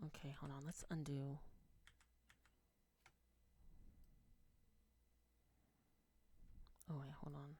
Okay, hold on. Let's undo. Oh, wait, hold on.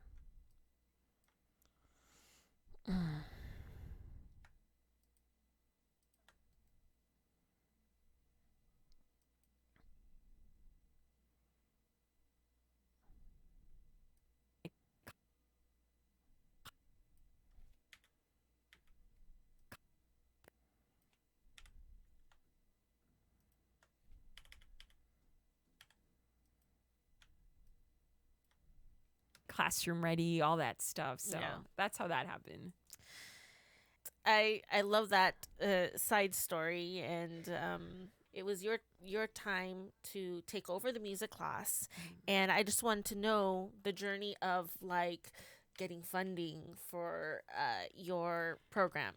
Classroom ready, all that stuff. So Yeah. that's how that happened. I love that side story, and it was your time to take over the music class, and I just wanted to know the journey of like getting funding for your program.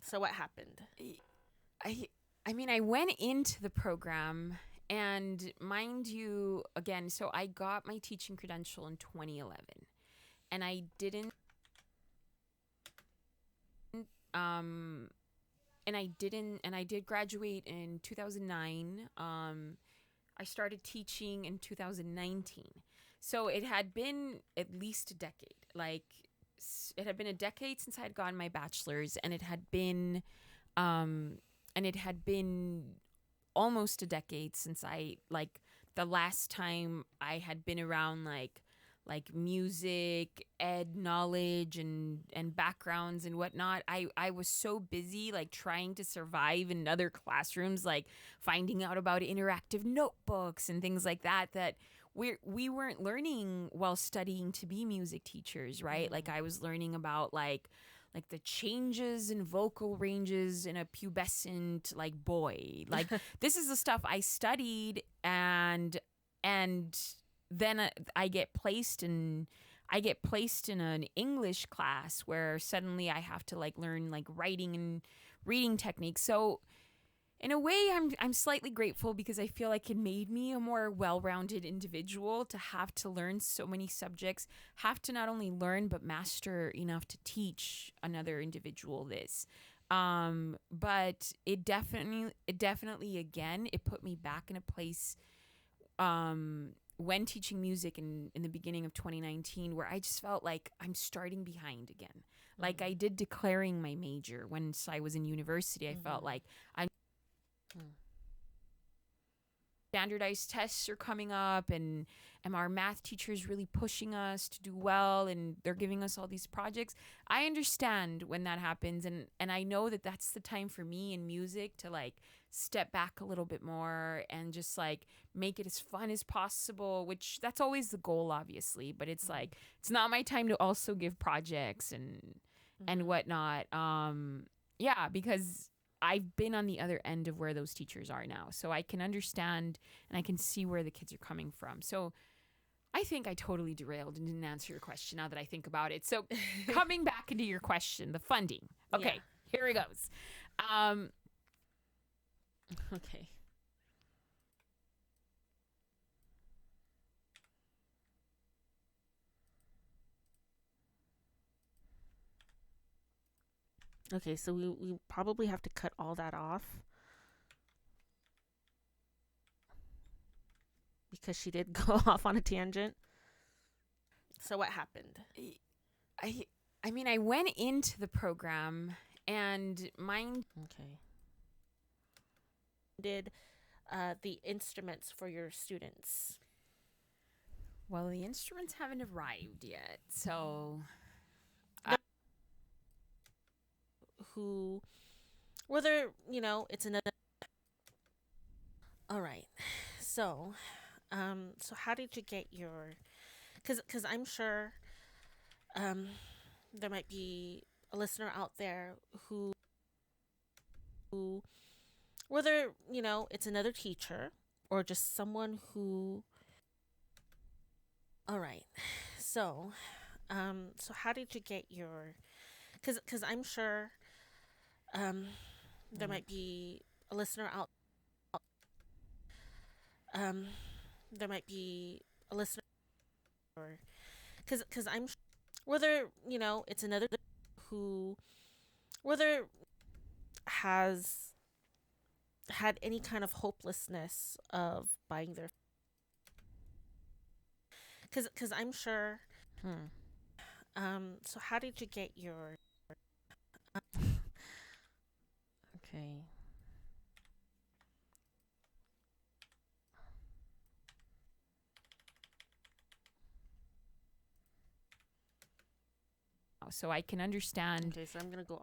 So what happened? I I mean, I went into the program, and mind you, again, so I got my teaching credential in 2011, and I didn't um and I did graduate in 2009. I started teaching in 2019. So it had been at least a decade. Like it had been a decade since I had gotten my bachelor's, um and it had been almost a decade since I like the last time I had been around like music, ed knowledge and backgrounds and whatnot. I was so busy like trying to survive in other classrooms, like finding out about interactive notebooks and things like that that we weren't learning while studying to be music teachers, right? Like I was learning about like the changes in vocal ranges in a pubescent like boy. Like this is the stuff I studied, and then I get placed in an English class where suddenly I have to like learn like writing and reading techniques. So in a way, I'm slightly grateful because I feel like it made me a more well-rounded individual to have to learn so many subjects, have to not only learn but master enough to teach another individual this. But it definitely again it put me back in a place when teaching music in the beginning of 2019 where I just felt like I'm starting behind again. Like I did declaring my major when I was in university. I felt like I'm standardized tests are coming up, and our math teacher is really pushing us to do well, and they're giving us all these projects. I understand when that happens, and I know that that's the time for me in music to like step back a little bit more and just like make it as fun as possible, which that's always the goal obviously, but it's like it's not my time to also give projects and whatnot. Yeah, because I've been on the other end of where those teachers are now. So I can understand and I can see where the kids are coming from. So I think I totally derailed and didn't answer your question now that I think about it. So coming back into your question, the funding. Yeah. Okay, here it goes. Um, Okay. Okay, so we probably have to cut all that off because she did go off on a tangent. So what happened? I I mean, I went into the program and mind Okay. Did the instruments for your students? well, the instruments haven't arrived yet. So Who were there? It's another. All right. So, so how did you get your? Because I'm sure um, there might be a listener out there who whether it's another teacher or just someone who. All right. So, so how did you get your? Because I'm sure there might be a listener out. Um, there might be a listener, because I'm whether it's another who whether has had any kind of hopelessness of buying their, because I'm sure. Hmm. So how did you get your? Okay. So I can understand. Okay, so I'm gonna go